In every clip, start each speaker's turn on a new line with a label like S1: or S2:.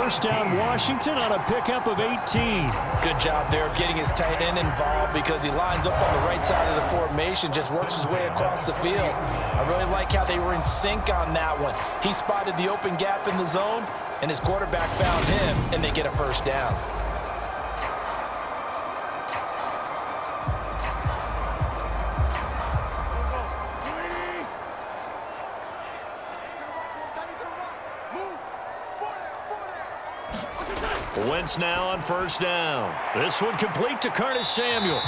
S1: first down, Washington, on a pickup of 18.
S2: Good job there of getting his tight end involved because he lines up on the right side of the formation, just works his way across the field. I really like how they were in sync on that one. He spotted the open gap in the zone, and his quarterback found him, and they get a first down.
S1: Wentz now on first down. This one complete to Curtis Samuel.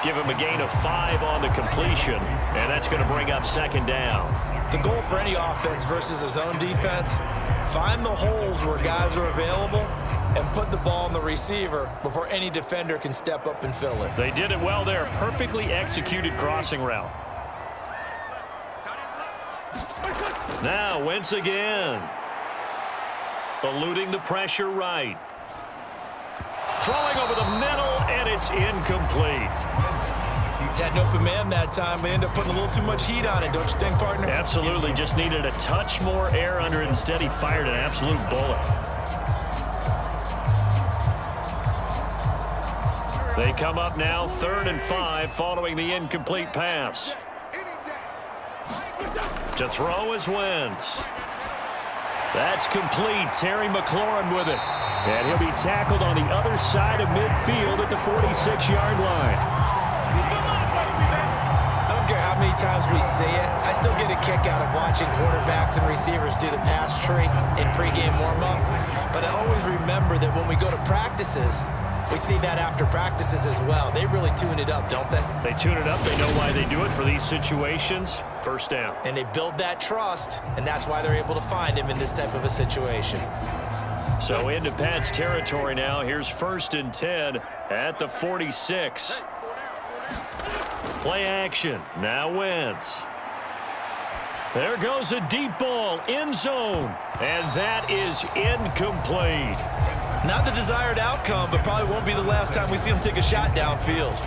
S1: Give him a gain of 5 on the completion, and that's going to bring up second down.
S2: The goal for any offense versus a zone defense, find the holes where guys are available and put the ball on the receiver before any defender can step up and fill it.
S1: They did it well there. Perfectly executed crossing route. Now Wentz again. Eluding the pressure right. Throwing over the middle, and it's incomplete.
S2: Had an open man that time, but ended up putting a little too much heat on it, don't you think, partner?
S1: Absolutely. Just needed a touch more air under it. Instead, he fired an absolute bullet. They come up now 3rd and 5 following the incomplete pass. To throw is Wentz. That's complete. Terry McLaurin with it. And he'll be tackled on the other side of midfield at the 46-yard line.
S2: I don't care how many times we say it, I still get a kick out of watching quarterbacks and receivers do the pass tree in pregame warm-up. But I always remember that when we go to practices, we see that after practices as well. They really tune it up, don't they?
S1: They tune it up. They know why they do it for these situations. First down.
S2: And they build that trust, and that's why they're able to find him in this type of a situation.
S1: So into Pat's territory now. Here's 1st and 10 at the 46. Play action. Now Wentz. There goes a deep ball, end zone. And that is incomplete.
S2: Not the desired outcome, but probably won't be the last time we see him take a shot downfield.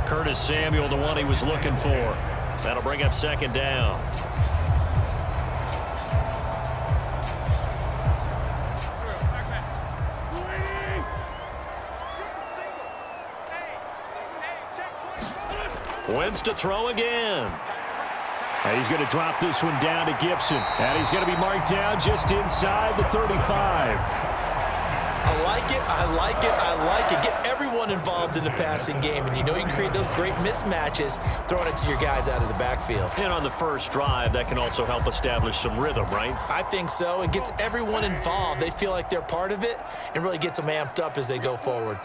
S1: Curtis Samuel, the one he was looking for. That'll bring up second down. Wentz to throw again. And he's going to drop this one down to Gibson. And he's going to be marked down just inside the 35.
S2: I like it, I like it, I like it. Get everyone involved in the passing game, and you know you can create those great mismatches throwing it to your guys out of the backfield.
S1: And on the first drive, that can also help establish some rhythm, right?
S2: I think so. It gets everyone involved. They feel like they're part of it and really gets them amped up as they go forward.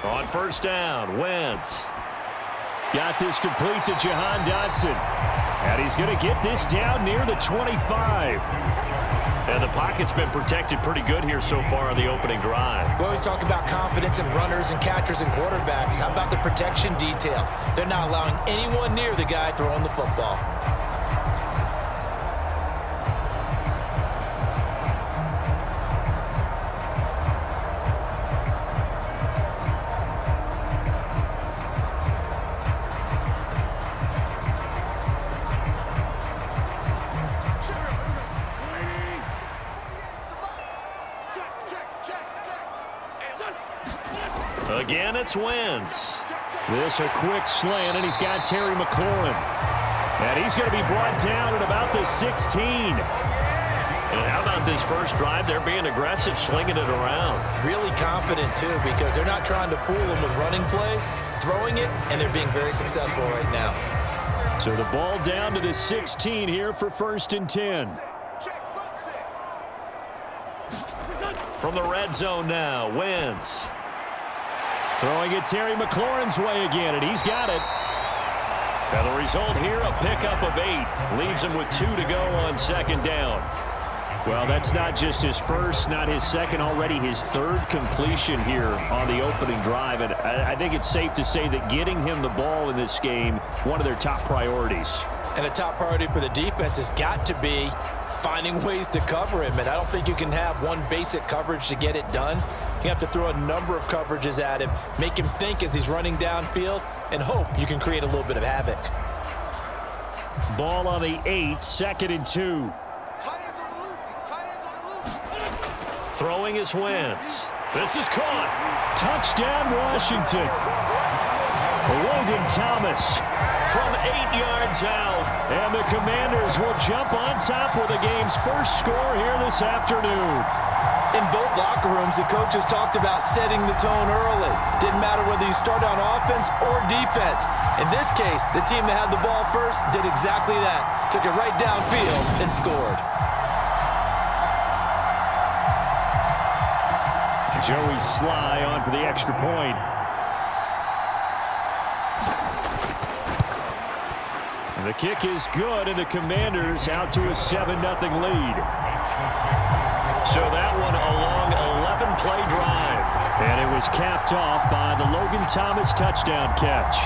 S1: On first down, Wentz. Got this complete to Jahan Dotson. And he's going to get this down near the 25. And the pocket's been protected pretty good here so far on the opening drive.
S2: We always talk about confidence in runners and catchers and quarterbacks. How about the protection detail? They're not allowing anyone near the guy throwing the football.
S1: Again, it's Wentz. This a quick slant, and he's got Terry McLaurin. And he's going to be brought down at about the 16. And how about this first drive? They're being aggressive, slinging it around.
S2: Really confident, too, because they're not trying to fool them with running plays, throwing it, and they're being very successful right now.
S1: So the ball down to the 16 here for 1st and 10. From the red zone now, Wentz. Throwing it Terry McLaurin's way again, and he's got it. And the result here, a pickup of 8. Leaves him with 2 to go on second down. Well, that's not just his first, not his second, already his 3rd completion here on the opening drive. And I think it's safe to say that getting him the ball in this game, one of their top priorities.
S2: And a top priority for the defense has got to be finding ways to cover him. And I don't think you can have one basic coverage to get it done. You have to throw a number of coverages at him, make him think as he's running downfield, and hope you can create a little bit of havoc.
S1: Ball on the 8, 2nd and 2.
S3: Tight ends on the loose.
S1: Throwing is Wentz. This is caught. Touchdown, Washington. Logan Thomas from 8 yards out. And the Commanders will jump on top with the game's first score here this afternoon.
S2: In both locker rooms, the coaches talked about setting the tone early. Didn't matter whether you start on offense or defense. In this case, the team that had the ball first did exactly that. Took it right downfield and scored.
S1: Joey Sly on for the extra point. And the kick is good, and the Commanders out to a 7-0 lead. So that one a long 11-play drive. And it was capped off by the Logan Thomas touchdown catch.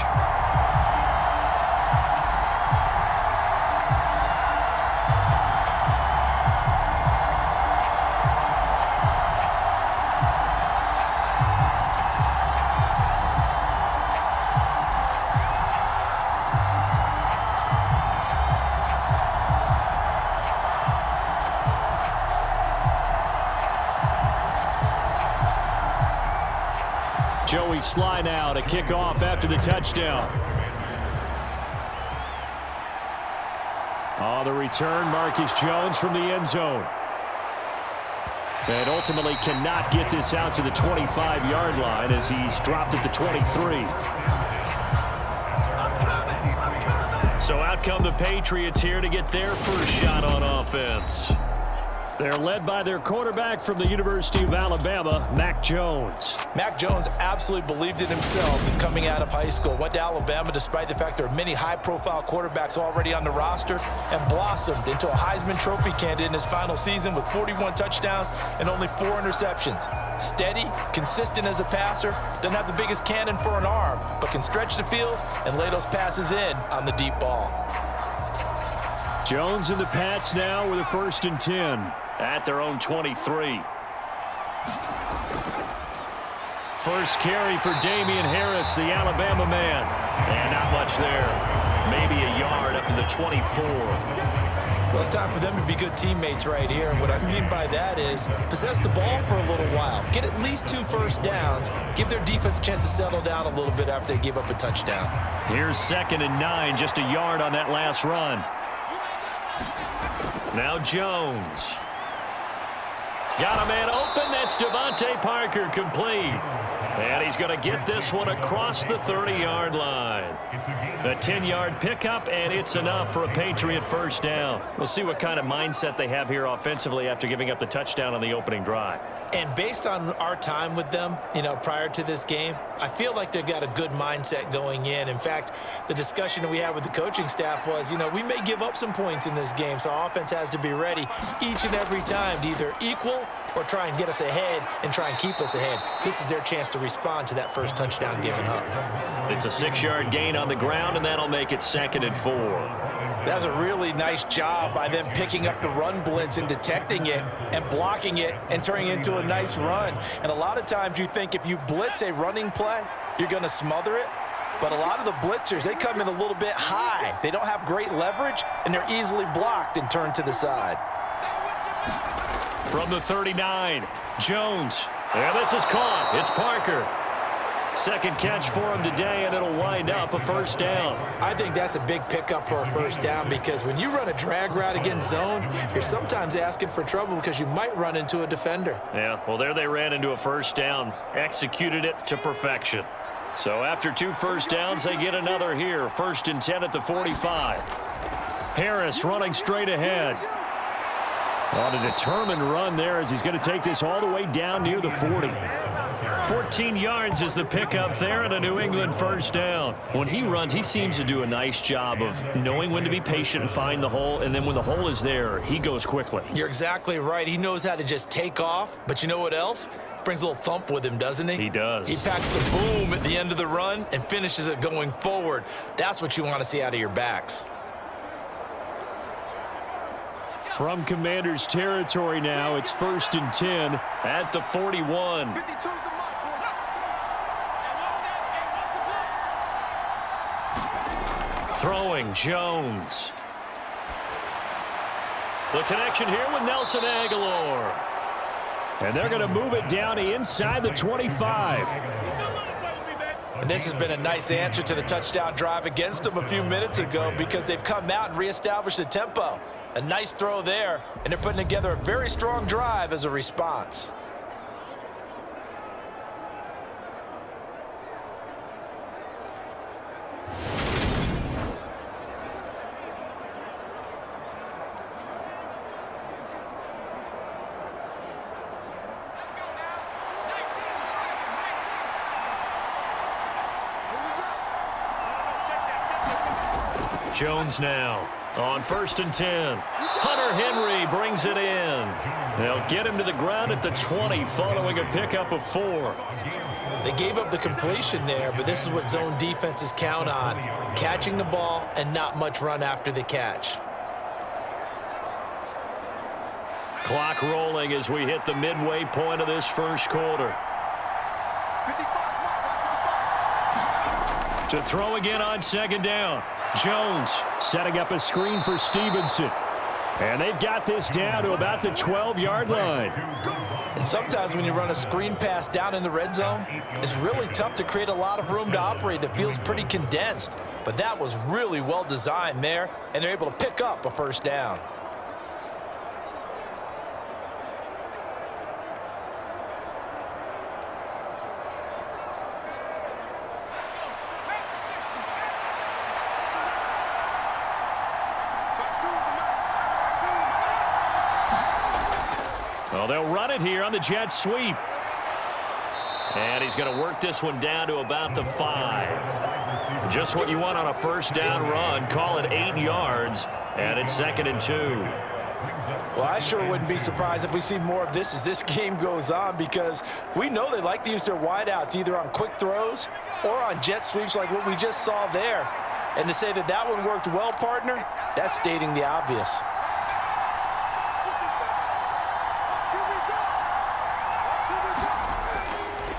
S1: Joey Sly now to kick off after the touchdown. On the return, Marcus Jones from the end zone. And ultimately cannot get this out to the 25-yard line as he's dropped at the 23. So out come the Patriots here to get their first shot on offense. They're led by their quarterback from the University of Alabama, Mac Jones.
S2: Mac Jones absolutely believed in himself coming out of high school. Went to Alabama despite the fact there are many high-profile quarterbacks already on the roster and blossomed into a Heisman Trophy candidate in his final season with 41 touchdowns and only 4 interceptions. Steady, consistent as a passer, doesn't have the biggest cannon for an arm, but can stretch the field and lay those passes in on the deep ball.
S1: Jones and the Pats now with a 1st and 10 at their own 23. First carry for Damian Harris, the Alabama man. And not much there. Maybe a yard up to the 24.
S2: Well, it's time for them to be good teammates right here. And what I mean by that is possess the ball for a little while. Get at least 2 first downs. Give their defense a chance to settle down a little bit after they give up a touchdown.
S1: Here's 2nd and 9, just a yard on that last run. Now Jones. Got a man open. That's Devontae Parker, complete. And he's going to get this one across the 30-yard line. The 10-yard pickup, and it's enough for a Patriot first down. We'll see what kind of mindset they have here offensively after giving up the touchdown on the opening drive.
S2: And based on our time with them, prior to this game, I feel like they've got a good mindset going in. In fact, the discussion that we had with the coaching staff was, we may give up some points in this game, so our offense has to be ready each and every time to either equal or try and get us ahead and try and keep us ahead. This is their chance to respond to that first touchdown given up.
S1: It's a 6-yard gain on the ground, and that'll make it 2nd and 4.
S2: That was a really nice job by them picking up the run blitz and detecting it and blocking it and turning it into a nice run. And a lot of times you think if you blitz a running play, you're going to smother it. But a lot of the blitzers, they come in a little bit high. They don't have great leverage, and they're easily blocked and turned to the side.
S1: From the 39, Jones. Yeah, this is caught. It's Parker. 2nd catch for him today, and it'll wind up a first down.
S2: I think that's a big pickup for a first down because when you run a drag route against zone, you're sometimes asking for trouble because you might run into a defender.
S1: Yeah, well, there they ran into a first down, executed it to perfection. So after 2 first downs, they get another here. 1st and 10 at the 45. Harris running straight ahead. On a determined run there as he's going to take this all the way down near the 40. 14 yards is the pickup there and a New England first down. When he runs, he seems to do a nice job of knowing when to be patient and find the hole, and then when the hole is there, he goes quickly.
S2: You're exactly right. He knows how to just take off, but you know what else? Brings a little thump with him, doesn't he?
S1: He does.
S2: He packs the boom at the end of the run and finishes it going forward. That's what you want to see out of your backs.
S1: From Commanders territory now, it's 1st and 10 at the 41. Throwing, Jones. The connection here with Nelson Aguilar. And they're going to move it down inside the 25.
S2: And this has been a nice answer to the touchdown drive against them a few minutes ago because they've come out and reestablished the tempo. A nice throw there, and they're putting together a very strong drive as a response.
S1: Jones now on 1st and 10. Hunter Henry brings it in. They'll get him to the ground at the 20 following a pickup of 4.
S2: They gave up the completion there, but this is what zone defenses count on. Catching the ball and not much run after the catch.
S1: Clock rolling as we hit the midway point of this first quarter. To throw again on 2nd down. Jones setting up a screen for Stevenson. And they've got this down to about the 12-yard line.
S2: And sometimes when you run a screen pass down in the red zone, it's really tough to create a lot of room to operate. The field's pretty condensed. But that was really well designed there, and they're able to pick up a 1st down.
S1: Well, they'll run it here on the jet sweep. And he's going to work this one down to about the 5. Just what you want on a 1st down run. Call it 8 yards, and it's 2nd and 2.
S2: Well, I sure wouldn't be surprised if we see more of this as this game goes on because we know they like to use their wideouts either on quick throws or on jet sweeps like what we just saw there. And to say that that one worked well, partner, that's stating the obvious.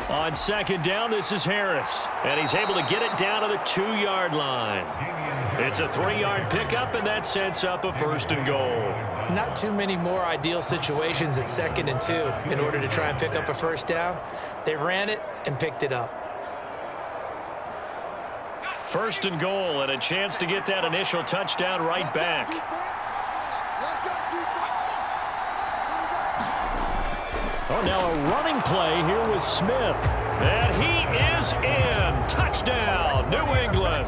S1: On 2nd down, this is Harris. And he's able to get it down to the 2-yard line. It's a 3-yard pickup, and that sets up a 1st and goal.
S2: Not too many more ideal situations at 2nd and 2 in order to try and pick up a 1st down. They ran it and picked it up.
S1: 1st and goal, and a chance to get that initial touchdown right back. Oh, now a running play here with Smith. And he is in. Touchdown, New England.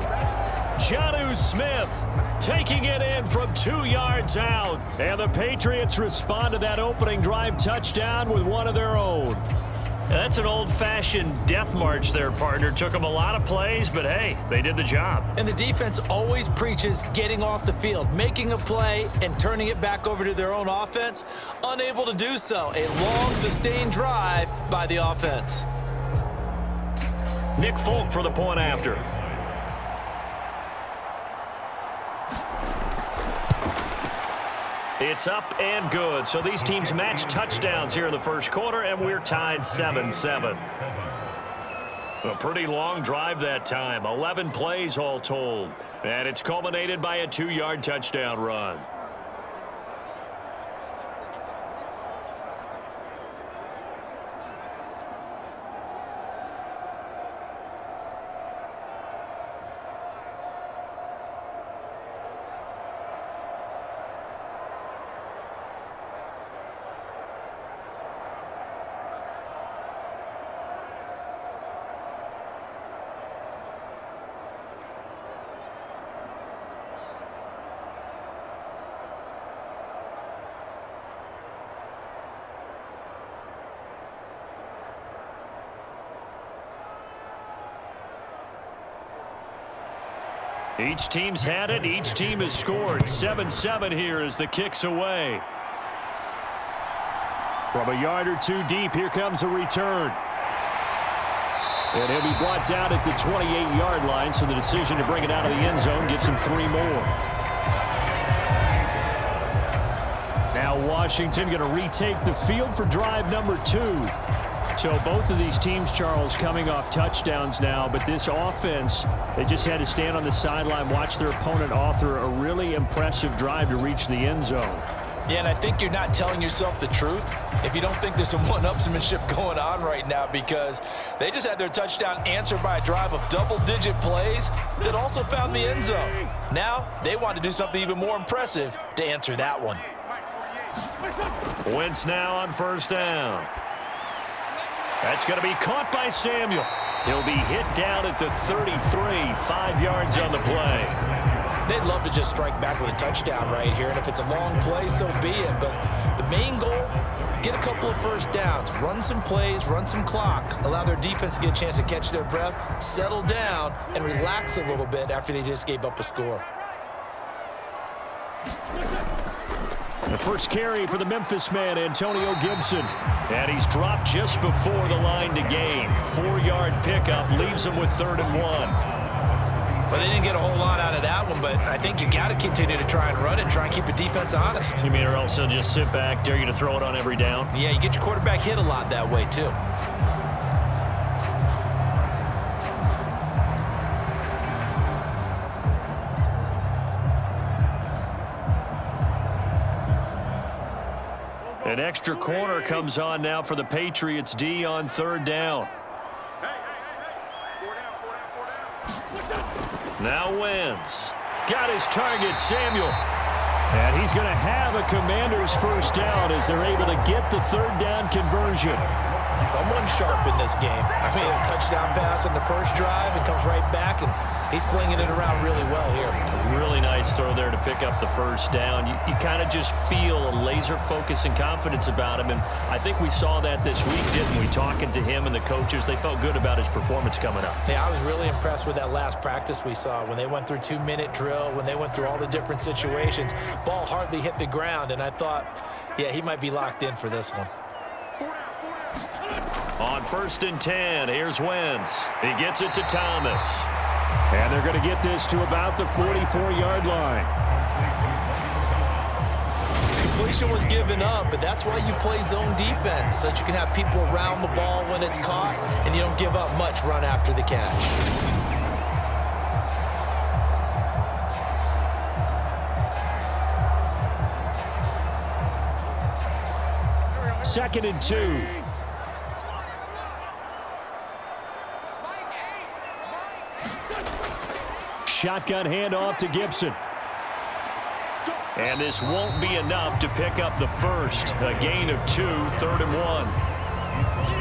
S1: Jonnu Smith taking it in from 2 yards out. And the Patriots respond to that opening drive touchdown with one of their own. That's an old-fashioned death march there, partner. Took them a lot of plays, but hey, they did the job.
S2: And the defense always preaches getting off the field, making a play, and turning it back over to their own offense. Unable to do so. A long, sustained drive by the offense.
S1: Nick Folk for the point after. It's up and good. So these teams match touchdowns here in the first quarter, and we're tied 7-7. A pretty long drive that time. 11 plays all told. And it's culminated by a 2-yard touchdown run. Each team's had it. Each team has scored. 7-7 here as the kick's away. From a yard or two deep, here comes a return. And he'll be brought down at the 28-yard line, so the decision to bring it out of the end zone gets him 3 more. Now Washington going to retake the field for drive number 2. So both of these teams, Charles, coming off touchdowns now, but this offense, they just had to stand on the sideline, watch their opponent author a really impressive drive to reach the end zone.
S2: Yeah, and I think you're not telling yourself the truth if you don't think there's some one-upsmanship going on right now, because they just had their touchdown answered by a drive of double-digit plays that also found the end zone. Now, they want to do something even more impressive to answer that one.
S1: Wentz now on first down. That's going to be caught by Samuel. He'll be hit down at the 33, 5 yards on the play.
S2: They'd love to just strike back with a touchdown right here, and if it's a long play, so be it. But the main goal, get a couple of first downs, run some plays, run some clock, allow their defense to get a chance to catch their breath, settle down, and relax a little bit after they just gave up a score.
S1: The first carry for the Memphis man, Antonio Gibson. And he's dropped just before the line to gain. 4-yard pickup leaves him with 3rd and 1.
S2: Well, they didn't get a whole lot out of that one, but I think you got to continue to try and run it, try and keep the defense honest.
S1: You mean, or else they'll just sit back, dare you to throw it on every down?
S2: Yeah, you get your quarterback hit a lot that way, too.
S1: An extra corner comes on now for the Patriots D on 3rd down. Now Wentz. Got his target, Samuel. And he's going to have a Commander's first down as they're able to get the 3rd down conversion.
S2: Someone sharp in this game. I mean, a touchdown pass on the first drive and comes right back, and he's flinging it around really well here.
S1: Really nice throw there to pick up the first down. You kind of just feel a laser focus and confidence about him, and I think we saw that this week, didn't we? Talking to him and the coaches, they felt good about his performance coming up.
S2: Yeah, I was really impressed with that last practice we saw when they went through 2-minute drill, when they went through all the different situations. Ball hardly hit the ground, and I thought, yeah, he might be locked in for this one.
S1: On 1st and 10, here's Wentz. He gets it to Thomas. And they're going to get this to about the 44-yard line.
S2: Completion was given up, but that's why you play zone defense, so that you can have people around the ball when it's caught, and you don't give up much run after the catch.
S1: Second and 2. Shotgun handoff to Gibson. And this won't be enough to pick up the first. A gain of 2, 3rd and 1.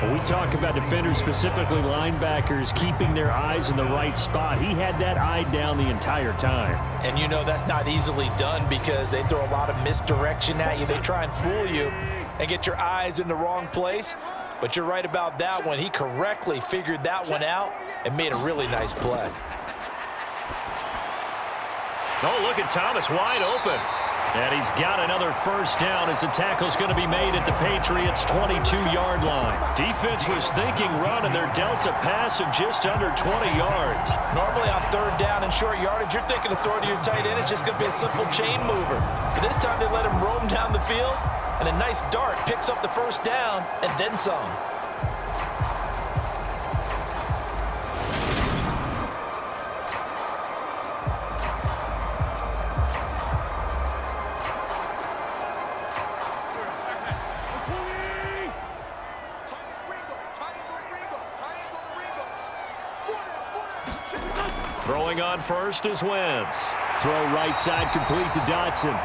S1: When we talk about defenders, specifically linebackers, keeping their eyes in the right spot, he had that eye down the entire time.
S2: And you know that's not easily done because they throw a lot of misdirection at you. They try and fool you and get your eyes in the wrong place. But you're right about that one. He correctly figured that one out and made a really nice play.
S1: Oh, look at Thomas wide open. And he's got another first down as the tackle's going to be made at the Patriots' 22-yard line. Defense was thinking run, and they're dealt a pass of just under 20 yards.
S2: Normally on 3rd down and short yardage, you're thinking of throwing to your tight end. It's just going to be a simple chain mover. But this time they let him roam down the field, and a nice dart picks up the first down and then some.
S1: Throwing on first is Wentz. Throw right side complete to Dotson.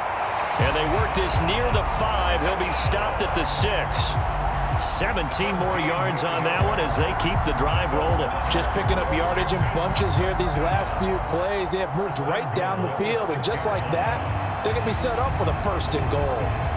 S1: And they work this near the 5. He'll be stopped at the 6. 17 more yards on that one as they keep the drive rolling.
S2: Just picking up yardage in bunches here these last few plays. They have moved right down the field, and just like that, they're going to be set up with a 1st and goal.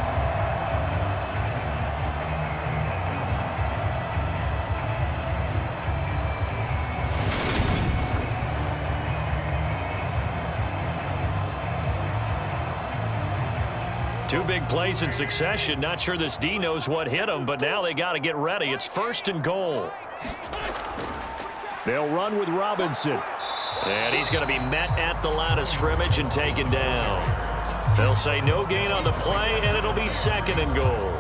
S1: Two big plays in succession. Not sure this D knows what hit him, but now they got to get ready. It's 1st and goal. They'll run with Robinson. And he's going to be met at the line of scrimmage and taken down. They'll say no gain on the play, and it'll be 2nd and goal.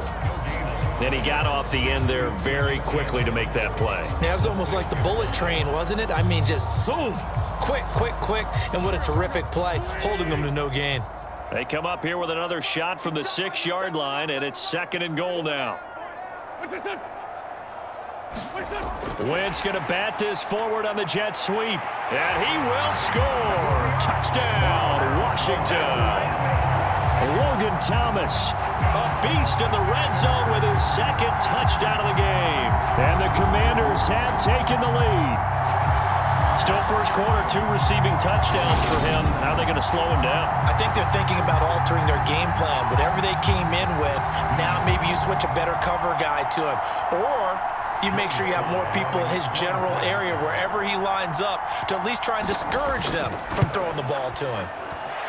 S1: And he got off the end there very quickly to make that play.
S2: Yeah, it was almost like the bullet train, wasn't it? I mean, just zoom. Quick, quick, quick. And what a terrific play, holding them to no gain.
S1: They come up here with another shot from the 6-yard line, and it's 2nd and goal now. Wentz going to bat this forward on the jet sweep, and he will score. Touchdown, Washington. Logan Thomas, a beast in the red zone with his 2nd touchdown of the game. And the Commanders have taken the lead. Still first quarter, 2 receiving touchdowns for him. How are they going to slow him down?
S2: I think they're thinking about altering their game plan. Whatever they came in with, now maybe you switch a better cover guy to him. Or you make sure you have more people in his general area wherever he lines up to at least try and discourage them from throwing the ball to him.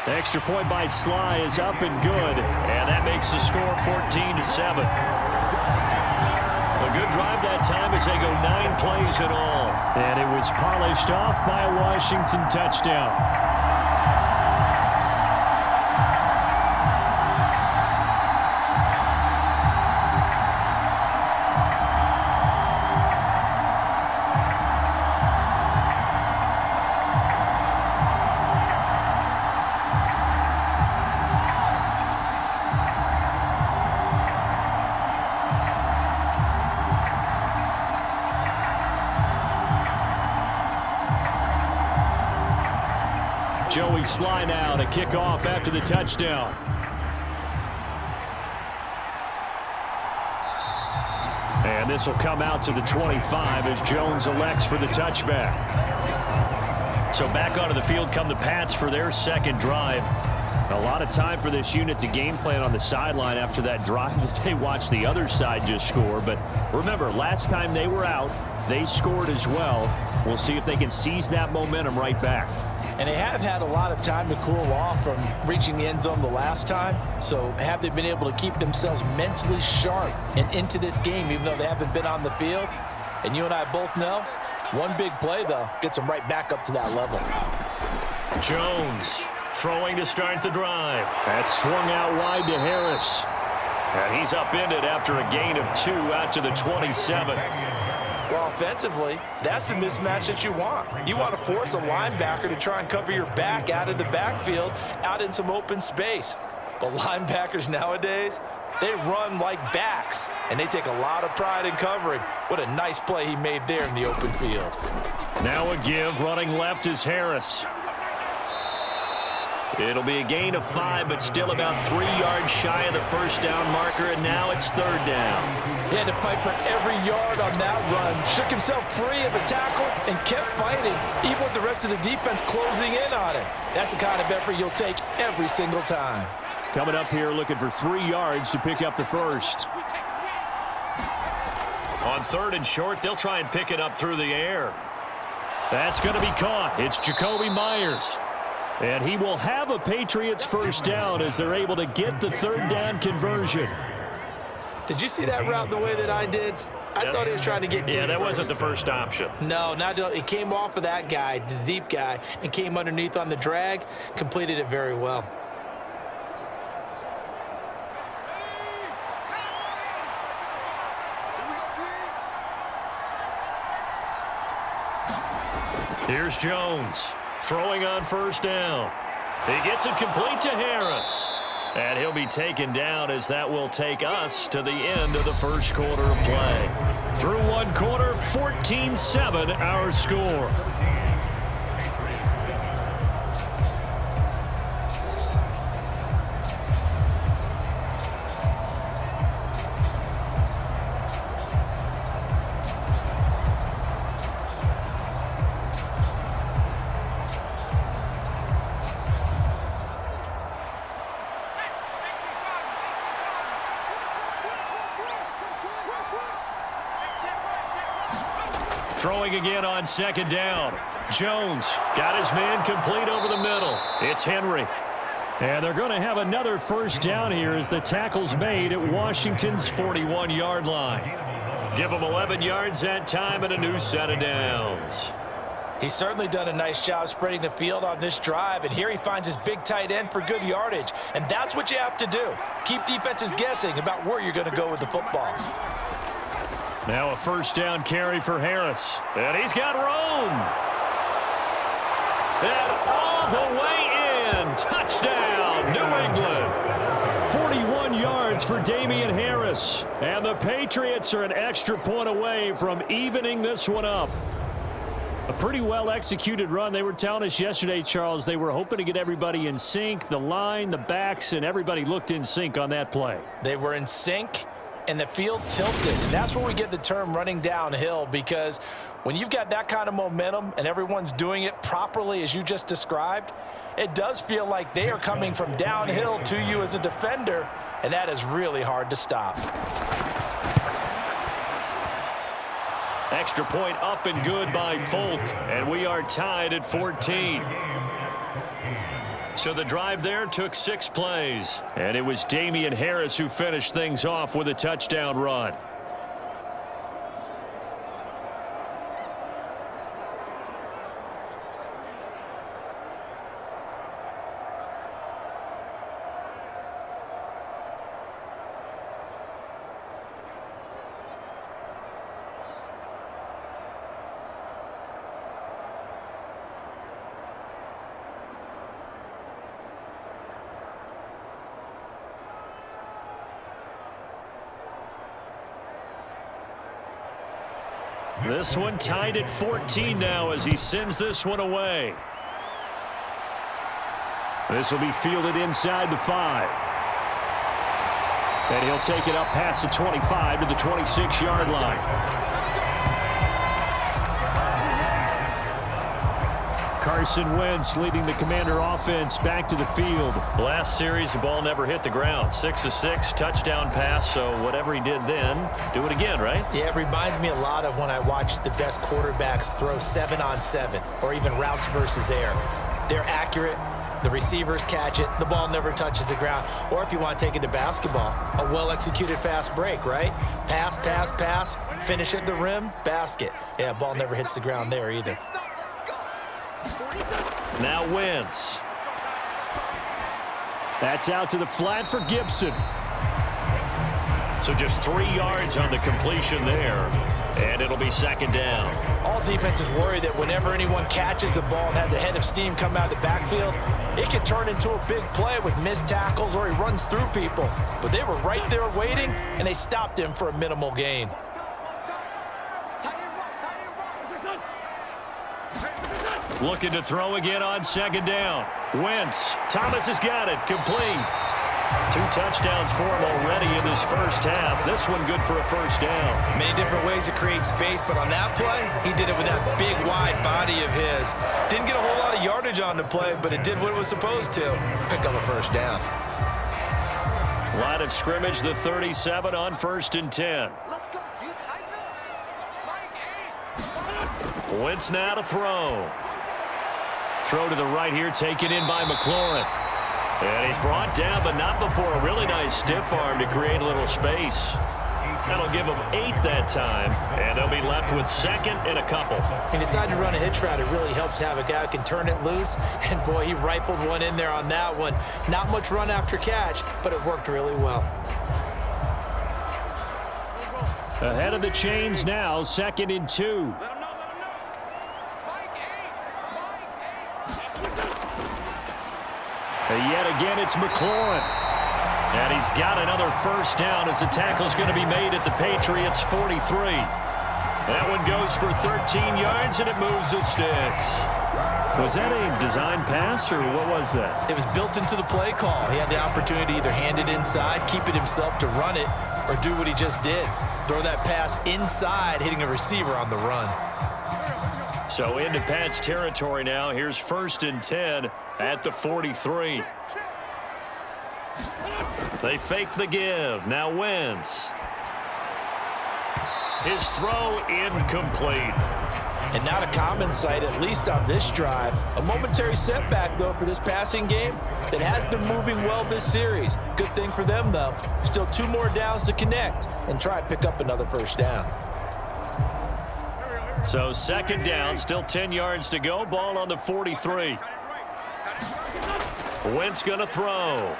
S1: The extra point by Sly is up and good, and that makes the score 14-7. A good drive that time as they go 9 plays in all. And it was polished off by a Washington touchdown. Joey Sly now to kick off after the touchdown. And this will come out to the 25 as Jones elects for the touchback. So back onto the field come the Pats for their 2nd drive. A lot of time for this unit to game plan on the sideline after that drive that they watched the other side just score. But remember, last time they were out, they scored as well. We'll see if they can seize that momentum right back.
S2: And they have had a lot of time to cool off from reaching the end zone the last time. So have they been able to keep themselves mentally sharp and into this game even though they haven't been on the field? And you and I both know, one big play, though, gets them right back up to that level.
S1: Jones throwing to start the drive. That swung out wide to Harris. And he's upended after a gain of 2 out to the 27.
S2: Well, offensively, that's the mismatch that you want. You want to force a linebacker to try and cover your back out of the backfield, out in some open space. But linebackers nowadays, they run like backs, and they take a lot of pride in covering. What a nice play he made there in the open field.
S1: Now a give, running left is Harris. It'll be a gain of 5, but still about 3 yards shy of the first down marker, and now it's 3rd down.
S2: He had to fight for every yard on that run, shook himself free of a tackle, and kept fighting, even with the rest of the defense closing in on him. That's the kind of effort you'll take every single time.
S1: Coming up here looking for 3 yards to pick up the first. On 3rd and short, they'll try and pick it up through the air. That's going to be caught. It's Jacoby Myers. And he will have a Patriots first down as they're able to get the 3rd down conversion.
S2: Did you see that route the way that I did? I thought he was trying to get deep.
S1: Yeah, that wasn't the first option.
S2: No, it came off of that guy, the deep guy, and came underneath on the drag, completed it very well.
S1: Here's Jones. Throwing on first down. He gets it complete to Harris. And he'll be taken down as that will take us to the end of the first quarter of play. Through 1 quarter, 14-7 our score. Throwing again on 2nd down. Jones got his man complete over the middle. It's Henry. And they're going to have another first down here as the tackle's made at Washington's 41-yard line. Give them 11 yards that time and a new set of downs.
S2: He's certainly done a nice job spreading the field on this drive, and here he finds his big tight end for good yardage. And that's what you have to do. Keep defenses guessing about where you're going to go with the football.
S1: Now a first down carry for Harris. And he's got room. And all the way in. Touchdown, New It's for Damian Harris. And the Patriots are an extra point away from evening this one up. A pretty well-executed run. They were telling us yesterday, Charles, they were hoping to get everybody in sync, the line, the backs, and everybody looked in sync on that play.
S2: They were in sync, and the field tilted. And that's where we get the term running downhill, because when you've got that kind of momentum and everyone's doing it properly as you just described, it does feel like they are coming from downhill to you as a defender, and that is really hard to stop.
S1: Extra point up and good by Folk, and we are tied at 14. So the drive there took 6 plays, and it was Damian Harris who finished things off with a touchdown run. This one tied at 14 now as he sends this one away. This will be fielded inside the 5. And he'll take it up past the 25 to the 26-yard line. Carson Wentz leading the Commander offense back to the field. Last series, the ball never hit the ground. 6 of 6, touchdown pass, so whatever he did then, do it again, right?
S2: Yeah, it reminds me a lot of when I watch the best quarterbacks throw 7-on-7 or even routes versus air. They're accurate. The receivers catch it. The ball never touches the ground. Or if you want to take it to basketball, a well-executed fast break, right? Pass, pass, pass, finish at the rim, basket. Yeah, ball never hits the ground there either.
S1: Now Wentz. That's out to the flat for Gibson. So just 3 yards on the completion there. And it'll be second down.
S2: All defenses worry that whenever anyone catches the ball and has a head of steam come out of the backfield, it can turn into a big play with missed tackles or he runs through people. But they were right there waiting, and they stopped him for a minimal gain.
S1: Looking to throw again on second down. Wentz. Thomas has got it. Complete. 2 touchdowns for him already in this first half. This one good for a first down.
S2: Many different ways to create space, but on that play, he did it with that big, wide body of his. Didn't get a whole lot of yardage on the play, but it did what it was supposed to. Pick up a first down.
S1: Line of scrimmage, the 37 on 1st and 10.
S3: Let's go. You tighten up. Mike 8.
S1: Wentz now to throw. Throw to the right here, taken in by McLaurin. And he's brought down, but not before a really nice stiff arm to create a little space. That'll give him 8 that time, and they'll be left with 2nd and a couple.
S2: He decided to run a hitch route. It really helps to have a guy who can turn it loose, and boy, he rifled one in there on that one. Not much run after catch, but it worked really well.
S1: Ahead of the chains now, 2nd and 2.
S3: Let him know. Mike 8.
S1: And yet again, it's McLaurin. And he's got another first down as the tackle's going to be made at the Patriots' 43. That one goes for 13 yards, and it moves the sticks. Was that a design pass, or what was that?
S2: It was built into the play call. He had the opportunity to either hand it inside, keep it himself to run it, or do what he just did. Throw that pass inside, hitting a receiver on the run.
S1: So into Pat's territory now. Here's 1st and 10 at the 43. They fake the give. Now Wentz. His throw incomplete.
S2: And not a common sight, at least on this drive. A momentary setback, though, for this passing game that has been moving well this series. Good thing for them, though. Still 2 more downs to connect and try and pick up another first down.
S1: So 2nd down, still 10 yards to go. Ball on the 43. Wentz going to throw.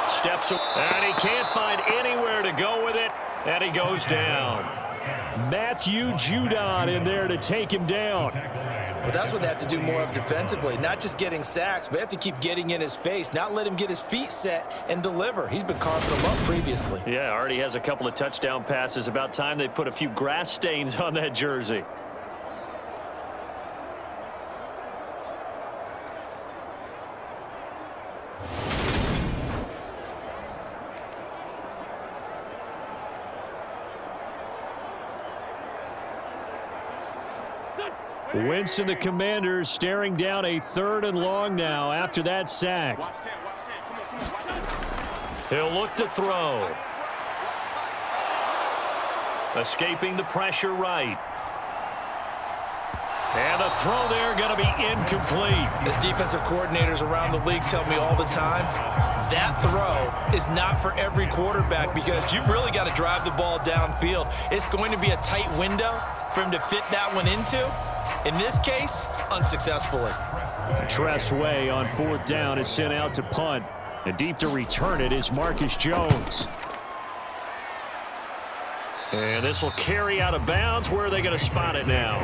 S1: Steps up, and he can't find anywhere to go with it, and he goes down. Matthew Judon in there to take him down.
S2: But that's what they have to do more of defensively, not just getting sacks, but they have to keep getting in his face, not let him get his feet set and deliver. He's been carving them up previously.
S1: Yeah, already has a couple of touchdown passes. About time they put a few grass stains on that jersey. Wentz and the Commanders staring down a 3rd and long now after that sack. He'll look to throw. Escaping the pressure right. And the throw there going to be incomplete.
S2: As defensive coordinators around the league tell me all the time, that throw is not for every quarterback because you've really got to drive the ball downfield. It's going to be a tight window for him to fit that one into. In this case, unsuccessfully.
S1: Tress Way on 4th down is sent out to punt. And deep to return it is Marcus Jones. And this will carry out of bounds. Where are they going to spot it now?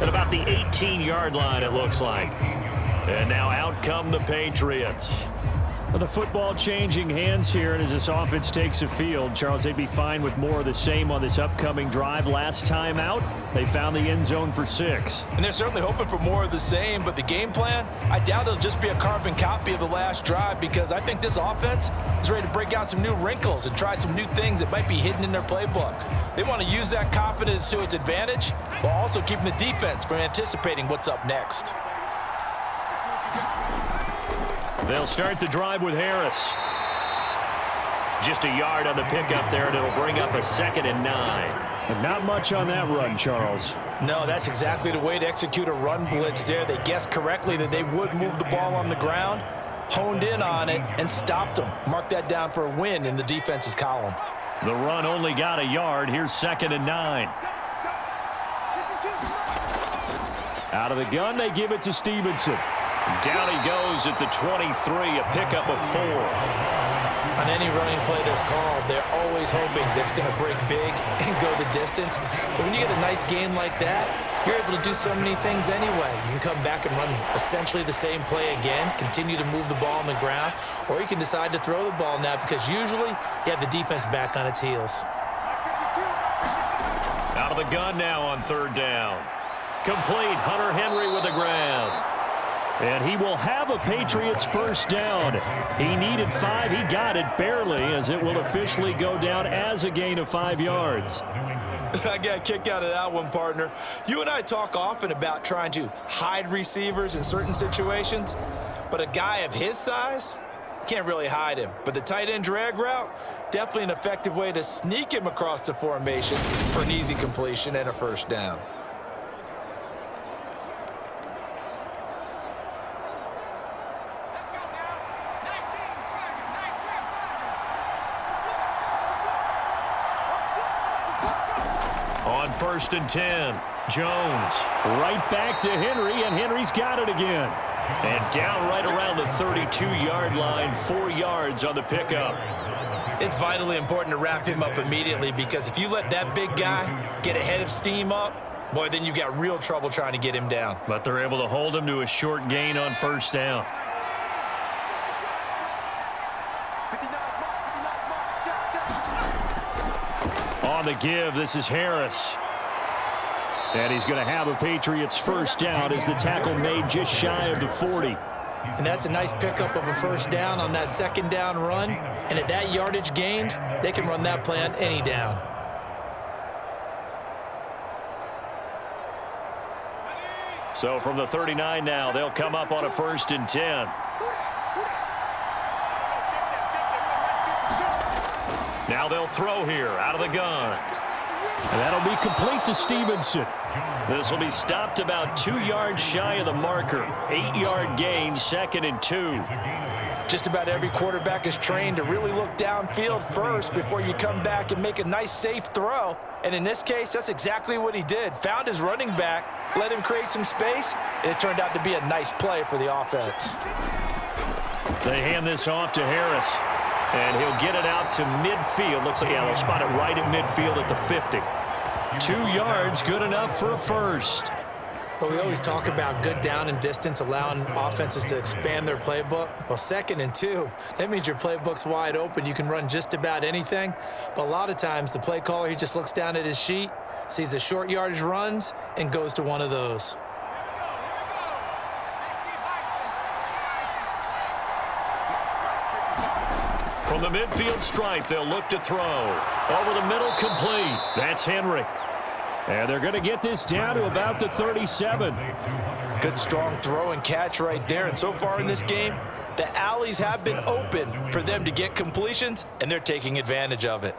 S1: At about the 18-yard line, it looks like. And now out come the Patriots. Well, the football changing hands here, and as this offense takes the field, Charles, they'd be fine with more of the same on this upcoming drive. Last time out, they found the end zone for 6.
S2: And they're certainly hoping for more of the same, but the game plan, I doubt it'll just be a carbon copy of the last drive because I think this offense is ready to break out some new wrinkles and try some new things that might be hidden in their playbook. They want to use that confidence to its advantage while also keeping the defense from anticipating what's up next.
S1: They'll start the drive with Harris. Just a yard on the pickup there, and it'll bring up a 2nd and 9. And not much on that run, Charles.
S2: No, that's exactly the way to execute a run blitz there. They guessed correctly that they would move the ball on the ground, honed in on it, and stopped them. Mark that down for a win in the defense's column.
S1: The run only got a yard. Here's 2nd and 9. Out of the gun, they give it to Stevenson. Down he goes at the 23, a pickup of 4.
S2: On any running play that's called, they're always hoping that it's going to break big and go the distance. But when you get a nice game like that, you're able to do so many things anyway. You can come back and run essentially the same play again, continue to move the ball on the ground, or you can decide to throw the ball now because usually you have the defense back on its heels.
S1: Out of the gun now on 3rd down. Complete. Hunter Henry with the grab. And he will have a Patriots 1st down. He needed 5. He got it barely as it will officially go down as a gain of 5 yards.
S2: I got a kick out of that one, partner. You and I talk often about trying to hide receivers in certain situations, but a guy of his size can't really hide him. But the tight end drag route, definitely an effective way to sneak him across the formation for an easy completion and a 1st down.
S1: On 1st and 10, Jones right back to Henry, and Henry's got it again. And down right around the 32-yard line, 4 yards on the pickup.
S2: It's vitally important to wrap him up immediately because if you let that big guy get ahead of steam up, boy, then you've got real trouble trying to get him down.
S1: But they're able to hold him to a short gain on 1st down. On the give, this is Harris. And he's going to have a Patriots 1st down as the tackle made just shy of the 40.
S2: And that's a nice pickup of a 1st down on that 2nd down run. And at that yardage gained, they can run that play on any down.
S1: So from the 39 now, they'll come up on a 1st and 10. Now they'll throw here out of the gun. And that'll be complete to Stevenson. This will be stopped about 2 yards shy of the marker. 8-yard gain, 2nd and 2.
S2: Just about every quarterback is trained to really look downfield first before you come back and make a nice safe throw. And in this case, that's exactly what he did. Found his running back, let him create some space, and it turned out to be a nice play for the offense.
S1: They hand this off to Harris. And he'll get it out to midfield. Looks like, yeah, they'll spot it right at midfield at the 50. 2 yards, good enough for a 1st.
S2: Well, we always talk about good down and distance, allowing offenses to expand their playbook. Well, 2nd and 2, that means your playbook's wide open. You can run just about anything. But a lot of times, the play caller, he just looks down at his sheet, sees the short yardage runs, and goes to one of those.
S1: From the midfield stripe, they'll look to throw. Over the middle, complete. That's Henry. And they're going to get this down to about the 37.
S2: Good, strong throw and catch right there. And so far in this game, the alleys have been open for them to get completions, and they're taking advantage of it.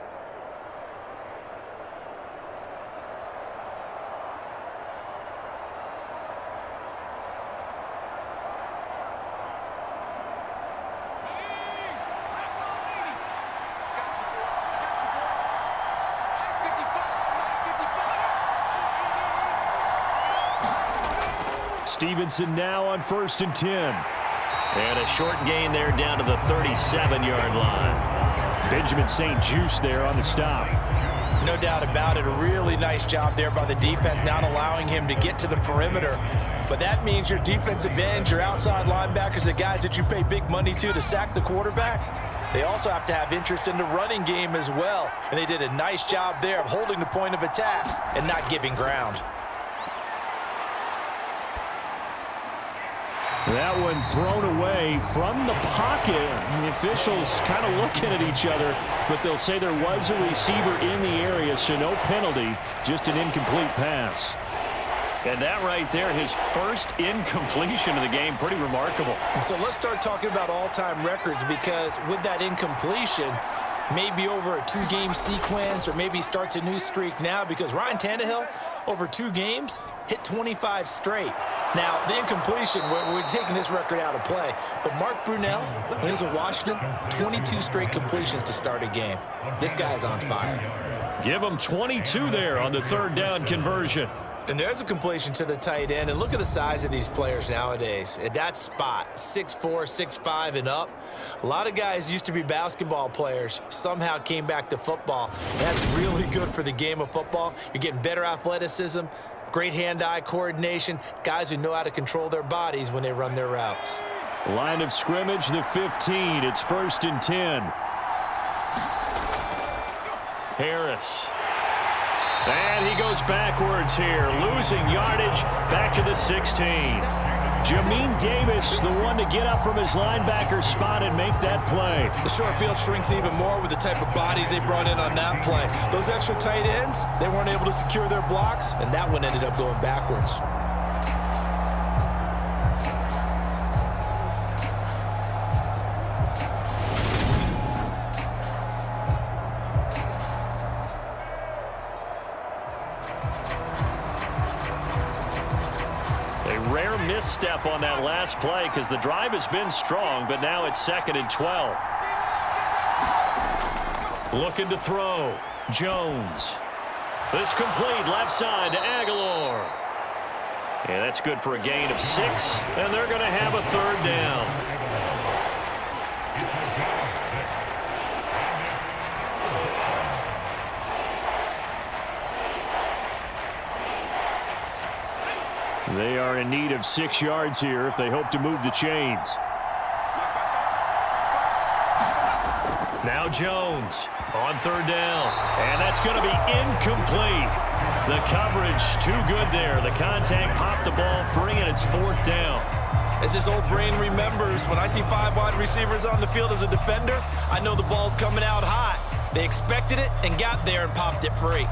S1: Stevenson now on 1st and 10. And a short gain there down to the 37-yard line. Benjamin St. Juste there on the stop.
S2: No doubt about it. A really nice job there by the defense, not allowing him to get to the perimeter. But that means your defensive ends, your outside linebackers, the guys that you pay big money to sack the quarterback, they also have to have interest in the running game as well. And they did a nice job there of holding the point of attack and not giving ground.
S1: That one thrown away from the pocket. The officials kind of looking at each other, but they'll say there was a receiver in the area, so no penalty, just an incomplete pass. And that right there, his first incompletion of the game, pretty remarkable.
S2: So let's start talking about all-time records, because with that incompletion, maybe over a 2-game sequence, or maybe starts a new streak now, because Ryan Tannehill, over 2 games, hit 25 straight. Now, the incompletion, we're taking this record out of play. But Mark Brunell, when he was with Washington, 22 straight completions to start a game. This guy's on fire.
S1: Give him 22 there on the 3rd down conversion.
S2: And there's a completion to the tight end. And look at the size of these players nowadays. At that spot, 6'4", 6'5", and up. A lot of guys used to be basketball players, somehow came back to football. That's really good for the game of football. You're getting better athleticism, great hand-eye coordination, guys who know how to control their bodies when they run their routes.
S1: Line of scrimmage, the 15. It's 1st and 10. Harris. And he goes backwards here, losing yardage back to the 16. Jamin Davis, the one to get up from his linebacker spot and make that play.
S2: The short field shrinks even more with the type of bodies they brought in on that play. Those extra tight ends, they weren't able to secure their blocks, and that one ended up going backwards.
S1: Rare misstep on that last play because the drive has been strong, but now it's 2nd and 12. Looking to throw. Jones. This complete left side to Aguilar. Yeah, that's good for a gain of 6, and they're going to have a 3rd down. They are in need of 6 yards here if they hope to move the chains. Now Jones on 3rd down, and that's going to be incomplete. The coverage too good there. The contact popped the ball free, and it's 4th down.
S2: As his old brain remembers, when I see 5 wide receivers on the field as a defender, I know the ball's coming out hot. They expected it and got there and popped it free.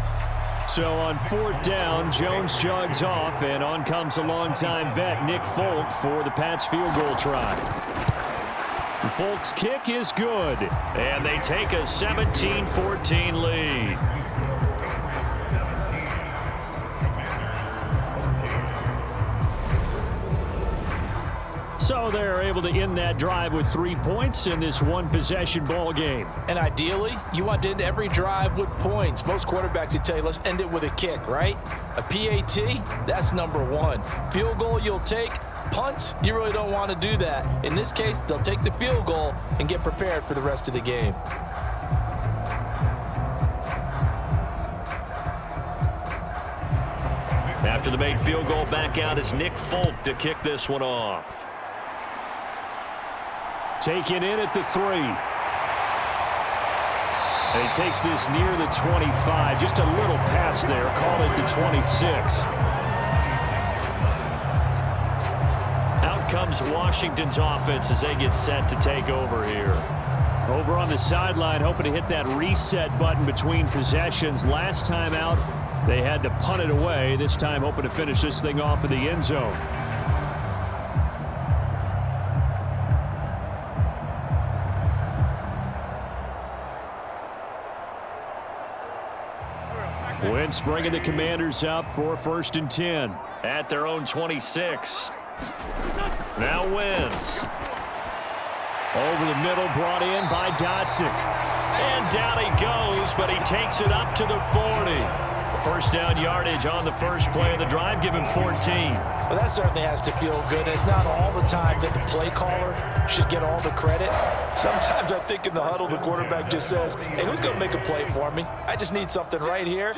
S1: So on 4th down, Jones jogs off, and on comes a longtime vet, Nick Folk, for the Pats field goal try. Folk's kick is good, and they take a 17-14 lead. So they're able to end that drive with 3 points in this one-possession ball game.
S2: And ideally, you want to end every drive with points. Most quarterbacks would tell you, let's end it with a kick, right? A PAT, that's number 1. Field goal you'll take. Punts, you really don't want to do that. In this case, they'll take the field goal and get prepared for the rest of the game.
S1: Now After the made field goal, back out is Nick Folk to kick this one off. Taken in at the 3. And he takes this near the 25. Just a little pass there. Call it the 26. Out comes Washington's offense as they get set to take over here. Over on the sideline, hoping to hit that reset button between possessions. Last time out, they had to punt it away. This time, hoping to finish this thing off in the end zone. Wentz bringing the Commanders up for 1st and 10 at their own 26. Now Wentz. Over the middle, brought in by Dotson. And down he goes, but he takes it up to the 40. First down yardage on the first play of the drive. Give him 14.
S2: Well, that certainly has to feel good. It's not all the time that the play caller should get all the credit. Sometimes I think in the huddle, the quarterback just says, hey, who's going to make a play for me? I just need something right here.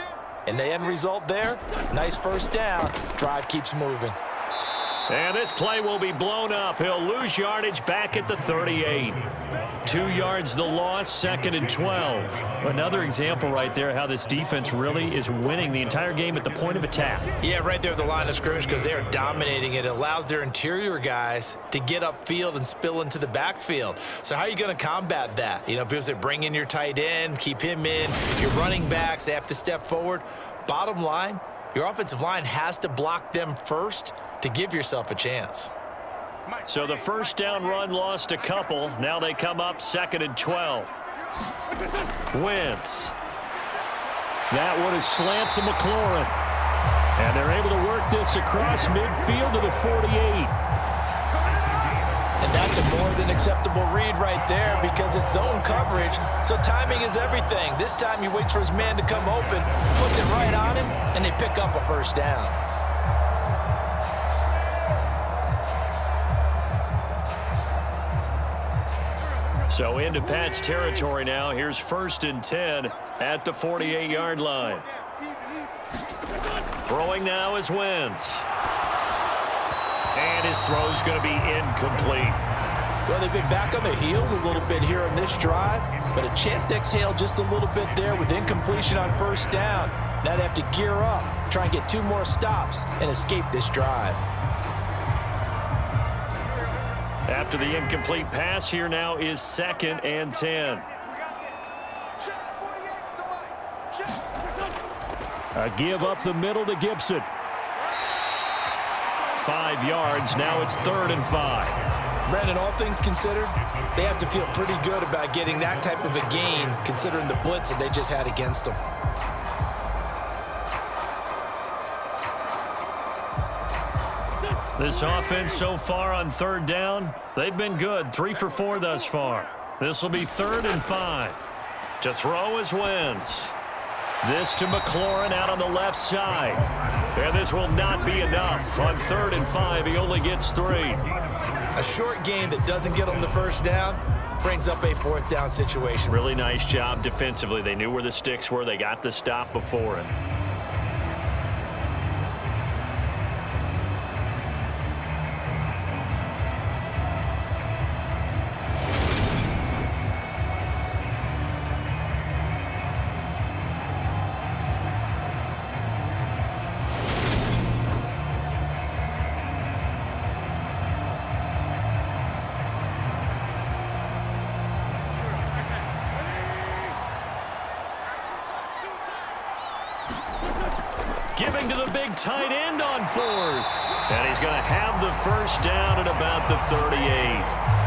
S2: And the end result there, nice first down. Drive keeps moving.
S1: And this play will be blown up. He'll lose yardage back at the 38. 2 yards the loss, 2nd and 12. Another example right there how this defense really is winning the entire game at the point of attack.
S2: Yeah, right there at the line of scrimmage because they're dominating it. It allows their interior guys to get upfield and spill into the backfield. So how are you going to combat that? You know, people say bring in your tight end, keep him in. Your running backs, they have to step forward. Bottom line, your offensive line has to block them first to give yourself a chance.
S1: So the first down run lost a couple. Now they come up 2nd and 12. Wentz. That one is slant to McLaurin. And they're able to work this across midfield to the 48.
S2: And that's a more than acceptable read right there because it's zone coverage, so timing is everything. This time he waits for his man to come open, puts it right on him, and they pick up a first down.
S1: So into Pat's territory now. Here's 1st and 10 at the 48-yard line. Throwing now is Wentz. And his throw's going to be incomplete.
S2: Well, they've been back on their heels a little bit here on this drive, but a chance to exhale just a little bit there with incompletion on first down. Now they have to gear up, try and get 2 more stops and escape this drive.
S1: After the incomplete pass, here now is 2nd and 10. A give up the middle to Gibson. 5 yards. Now it's 3rd and 5.
S2: Brandon, all things considered, they have to feel pretty good about getting that type of a gain considering the blitz that they just had against them.
S1: This offense so far on 3rd down, they've been good. 3 for 4 thus far. This will be 3rd and 5. To throw is Wentz. This to McLaurin out on the left side. And this will not be enough. On 3rd and 5, he only gets 3.
S2: A short gain that doesn't get them the first down brings up a 4th down situation.
S1: Really nice job defensively. They knew where the sticks were. They got the stop before it. Giving to the big tight end on 4th. And he's going to have the first down at about the 38.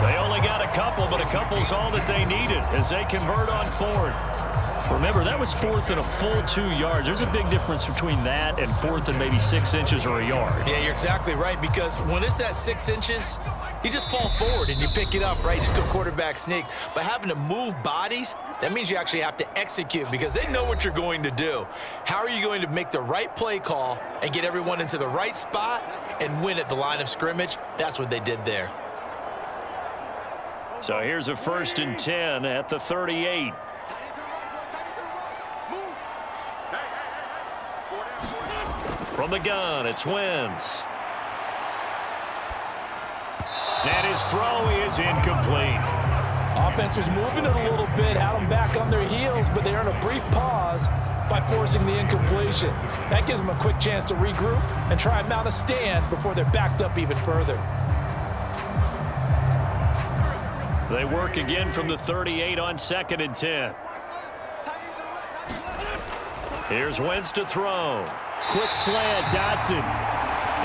S1: They only got a couple, but a couple's all that they needed as they convert on 4th. Remember, that was 4th and a full 2 yards. There's a big difference between that and 4th and maybe 6 inches or a yard.
S2: Yeah, you're exactly right, because when it's that 6 inches, you just fall forward and you pick it up, right? Just go quarterback sneak. But having to move bodies, that means you actually have to execute because they know what you're going to do. How are you going to make the right play call and get everyone into the right spot and win at the line of scrimmage? That's what they did there.
S1: So here's a 1st and 10 at the 38. From the gun, it's Wentz. And his throw is incomplete.
S2: Offense was moving it a little bit, had them back on their heels, but they earned a brief pause by forcing the incompletion. That gives them a quick chance to regroup and try and mount a stand before they're backed up even further.
S1: They work again from the 38 on 2nd and 10. Here's Wentz to throw. Quick slant, Dotson.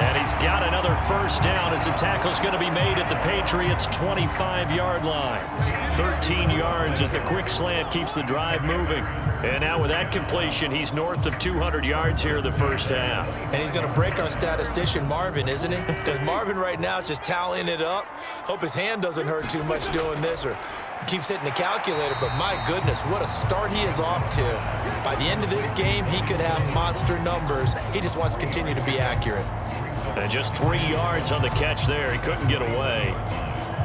S1: And he's got another first down as the tackle's going to be made at the Patriots' 25-yard line. 13 yards as the quick slant keeps the drive moving. And now with that completion, he's north of 200 yards here in the first half.
S2: And he's going to break our statistician, Marvin, isn't he? Because Marvin right now is just tallying it up. Hope his hand doesn't hurt too much doing this or keeps hitting the calculator. But my goodness, what a start he is off to. By the end of this game, he could have monster numbers. He just wants to continue to be accurate.
S1: And just 3 yards on the catch there. He couldn't get away.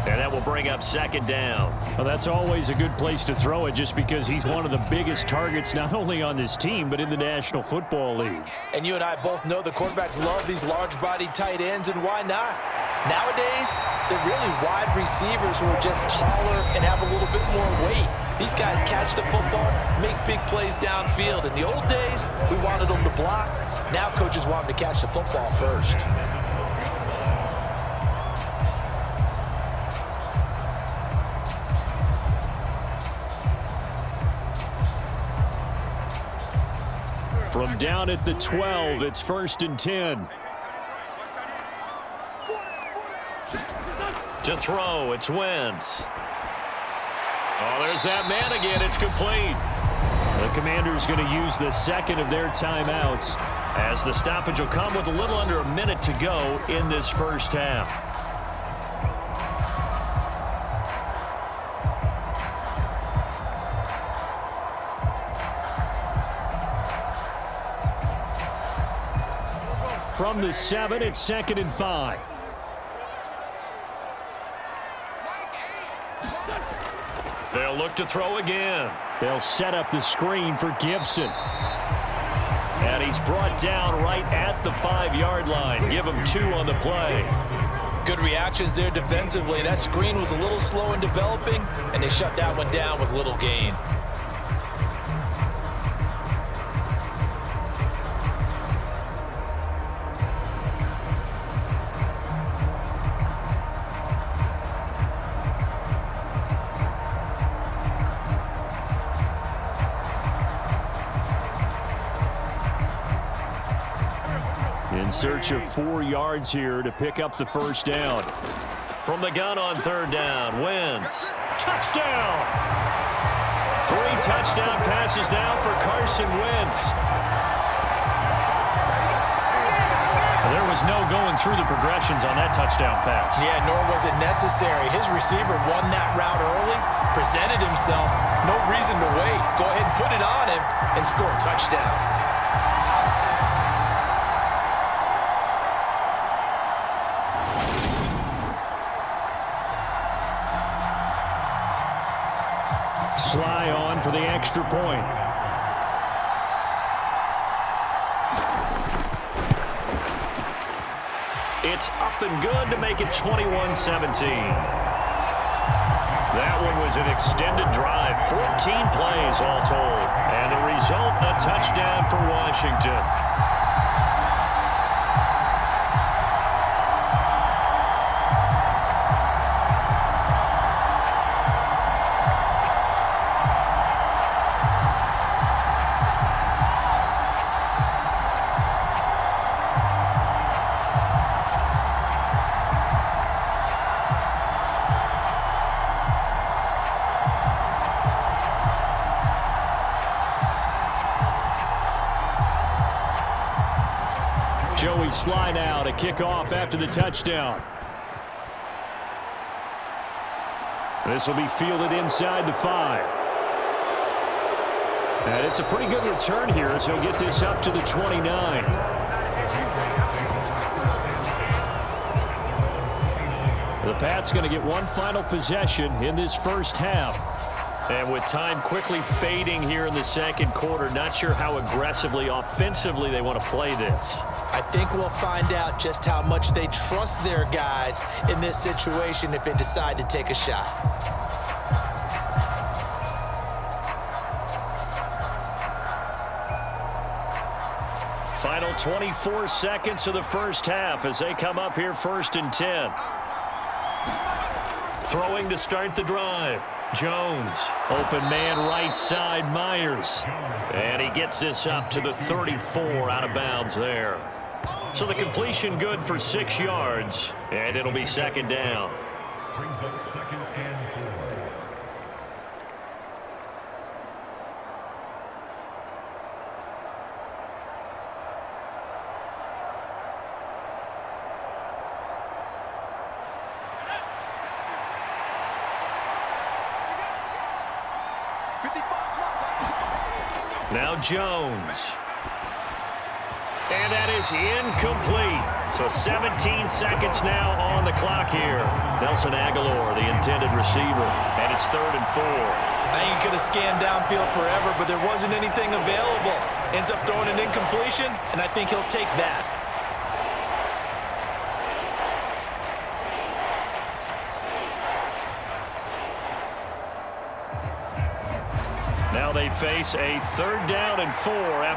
S1: And that will bring up 2nd down.
S4: Well, that's always a good place to throw it just because he's one of the biggest targets not only on this team but in the National Football League.
S2: And you and I both know the quarterbacks love these large-bodied tight ends, and why not? Nowadays, they're really wide receivers who are just taller and have a little bit more weight. These guys catch the football, make big plays downfield. In the old days, we wanted them to block. Now coaches want them to catch the football first.
S4: From down at the 12, it's 1st and 10.
S1: To throw, it's Wentz. Oh, there's that man again. It's complete.
S4: The Commanders going to use the second of their timeouts,
S1: as the stoppage will come with a little under a minute to go in this first half.
S4: From the 7, it's 2nd and 5.
S1: They'll look to throw again.
S4: They'll set up the screen for Gibson.
S1: And he's brought down right at the 5-yard line. Give him 2 on the play.
S2: Good reactions there defensively. That screen was a little slow in developing, and they shut that one down with little gain.
S4: In search of 4 yards here to pick up the first down.
S1: From the gun on 3rd down, Wentz. Touchdown! 3 touchdown passes now for Carson Wentz. There was no going through the progressions on that touchdown pass.
S2: Yeah, nor was it necessary. His receiver won that route early, presented himself, no reason to wait. Go ahead and put it on him and score a touchdown.
S4: Sly on for the extra point.
S1: It's up and good to make it 21-17. That one was an extended drive, 14 plays all told. And the result, a touchdown for Washington.
S4: Joey Sly now to kick off after the touchdown. This will be fielded inside the 5. And it's a pretty good return here as he'll get this up to the 29. The Pats going to get one final possession in this first half.
S1: And with time quickly fading here in the second quarter, not sure how aggressively, offensively they want to play this.
S2: I think we'll find out just how much they trust their guys in this situation if they decide to take a shot.
S1: Final 24 seconds of the first half as they come up here 1st and 10. Throwing to start the drive. Jones, open man right side, Myers. And he gets this up to the 34 out of bounds there. So the completion good for 6 yards, and it'll be 2nd down.
S5: Brings up 2nd and 4.
S1: Now Jones. And that is incomplete. So 17 seconds now on the clock here. Nelson Aguilar, the intended receiver. And it's 3rd and 4.
S2: I think he could have scanned downfield forever, but there wasn't anything available. Ends up throwing an incompletion, and I think he'll take that.
S1: Now they face a 3rd down and 4 after